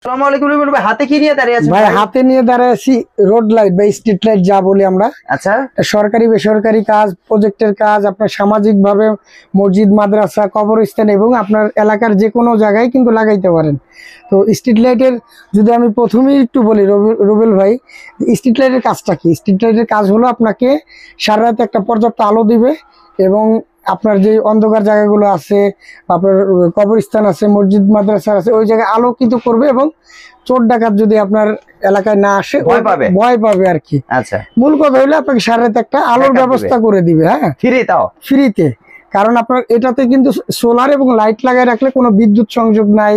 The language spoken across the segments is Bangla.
আসসালামু আলাইকুম রিপন ভাই, হাতে কি নিয়ে দাঁড়িয়ে আছেন ভাই? হাতে নিয়ে দাঁড়িয়ে আছি রোড লাইট বা স্ট্রিট লাইট যা বলি আমরা। আচ্ছা, সরকারি বেসরকারি কাজ, প্রজেক্টের কাজ, আপনার সামাজিক ভাবে মসজিদ, মাদ্রাসা, কবরস্থান এবং আপনার এলাকার যে কোনো জায়গায় কিন্তু লাগাইতে পারেন। তো স্ট্রিট লাইটের যদি আমি প্রথমেই একটু বলি রুবেল ভাই, স্ট্রিট লাইটের কাজটা কি? স্ট্রিট লাইটের কাজ হলো আপনাকে সারা রাত একটা পর্যাপ্ত আলো দিবে এবং আপনার যে অন্ধকার জায়গাগুলো আছে, আপনার কবরস্থান আছে, মসজিদ মাদ্রাসা আছে, ওই জায়গায় আলো কিন্তু করবে এবং চোর ডাকাত যদি আপনার এলাকায় না আসে ভয় পাবে আর কি। আচ্ছা, মূল কথা হইলে আপনাকে সারা রাত একটা আলোর ব্যবস্থা করে দিবে। হ্যাঁ, ফ্রিতে। কারণ আপনার এটাতে কিন্তু সোলার এবং লাইট লাগাই রাখলে কোনো বিদ্যুৎ সংযোগ নাই,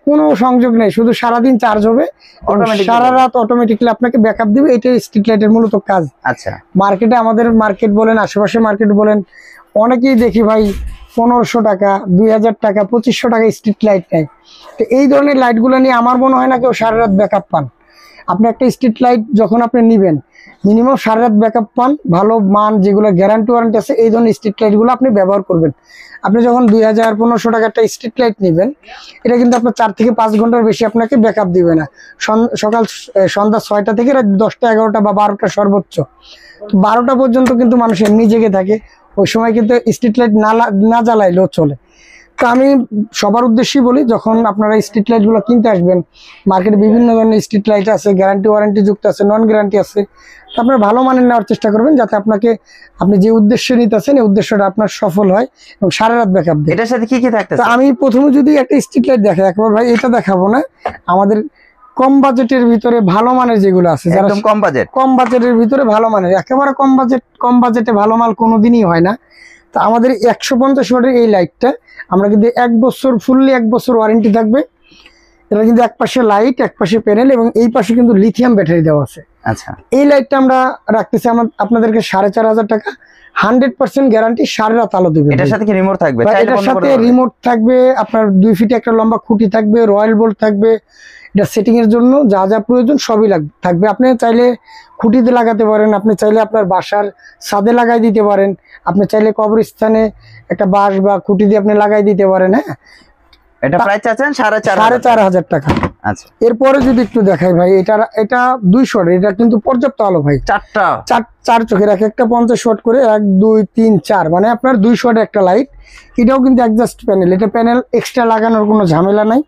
কোনো সংযোগ নাই, শুধু সারাদিন চার্জ হবে, সারা রাত অটোমেটিকলি আপনাকে ব্যাকআপ দিবে। এটাই স্ট্রিট লাইটের মূলত কাজ। আচ্ছা, মার্কেটে, আমাদের মার্কেট বলেন, আশেপাশে মার্কেট বলেন, অনেকেই দেখি ভাই 1500 টাকা, 2000 টাকা, 2500 টাকা স্ট্রিট লাইট নেয়। তো এই ধরনের লাইটগুলো নিয়ে আমার মনে হয় না কেউ সারা রাত ব্যাকআপ পান। আপনি একটা স্ট্রিট লাইট যখন আপনি নিবেন, মিনিমাম সারা রাত ব্যাকআপ পান, ভালো মান, যেগুলো গ্যারান্টি ওয়ারেন্টি আছে, এই ধরনের স্ট্রিট লাইটগুলো আপনি ব্যবহার করবেন। আপনি যখন 2000-1500 টাকা একটা স্ট্রিট লাইট নেবেন, এটা কিন্তু আপনার 4 থেকে 5 ঘন্টার বেশি আপনাকে ব্যাকআপ দিবে না। সন্ধ্যা 6টা থেকে রাত 10টা, 11টা বা 12টা সর্বোচ্চ। 12টা পর্যন্ত কিন্তু মানুষ এমনি জেগে থাকে, ওই সময় কিন্তু স্ট্রিট লাইট না জ্বালাইলেও চলে। তো আমি সবার উদ্দেশ্যেই বলি, যখন আপনারা স্ট্রিট লাইটগুলো কিনতে আসবেন, মার্কেটে বিভিন্ন ধরনের স্ট্রিট লাইট আছে, গ্যারান্টি ওয়ারেন্টি যুক্ত আছে, নন গ্যারান্টি আছে। তো আপনারা ভালো মানের নেওয়ার চেষ্টা করবেন, যাতে আপনি যে উদ্দেশ্য নিতেছেন এই উদ্দেশ্যটা আপনার সফল হয় এবং সারা রাত ব্যাকআপ দেয়। এটার সাথে কি কি থাকতে? আমি প্রথমে যদি একটা স্ট্রিট লাইট দেখাই, একবার ভাই এটা দেখাবো না, আমাদের কম বাজেটের ভিতরে ভালো মানের যেগুলো আছে, যারা কম বাজেটের ভিতরে ভালো মানের, একেবারে কম বাজেটে ভালো মাল কোনোদিনই হয় না। তো আমাদের 150 ওয়াটের এই লাইটটা আমরা কিন্তু 1 বছর, ফুললি 1 বছর ওয়ারেন্টি থাকবে। এটা কিন্তু এক পাশে লাইট, এক পাশে প্যানেল এবং এই পাশে কিন্তু লিথিয়াম ব্যাটারি দেওয়া আছে। আচ্ছা, এই লাইটটা আমরা রাখতেছি আপনাদেরকে 4500 টাকা, 100% গ্যারান্টি, সারা রাত আলো দিবে। এটার সাথে কি রিমোট থাকবে? এটার সাথে রিমোট থাকবে, আপনার 2 ফিটে একটা লম্বা খুঁটি থাকবে, রয়্যাল বোল্ট থাকবে। এটা সেটিং এর জন্য যা যা প্রয়োজন সবই থাকবে। আপনি চাইলে খুঁটিতে লাগাতে পারেন, আপনি চাইলে আপনার বাসার ছাদে লাগাই দিতে পারেন, আপনি চাইলে কবরস্থানে একটা বাঁশ বা খুঁটি দিয়ে আপনি লাগাই দিতে পারেন। হ্যাঁ, এটা প্রাইস চাচ্ছেন 4500 টাকা। আচ্ছা, এরপরে যদি একটু দেখাই ভাই, এটা 200 ওয়াট, এটা কিন্তু পর্যাপ্ত আলো ভাই। চার চোখের একটা 50 ওয়াট করে, 1 2 3 4, মানে আপনার 200 ওয়াটের একটা লাইট। এটাও কিন্তু অ্যাডজাস্ট প্যানেল, এটা প্যানেল এক্সট্রা লাগানোর কোনো ঝামেলা নাই।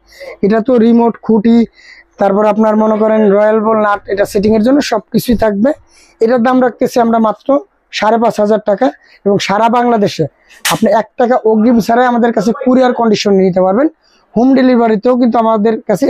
এটা তো রিমোট, খুঁটি, তারপর আপনার মনে করেন রয়্যাল বল, নাট, এটা সেটিং এর জন্য সবকিছুই থাকবে। এটার দাম রাখতেছি আমরা মাত্র 5500 টাকা এবং সারা বাংলাদেশে আপনি 1 টাকা অগ্রিম ছাড়াই আমাদের কাছে কুরিয়ার কন্ডিশন নিতে পারবেন। হোম ডেলিভারিতেও কিন্তু আমাদের কাছে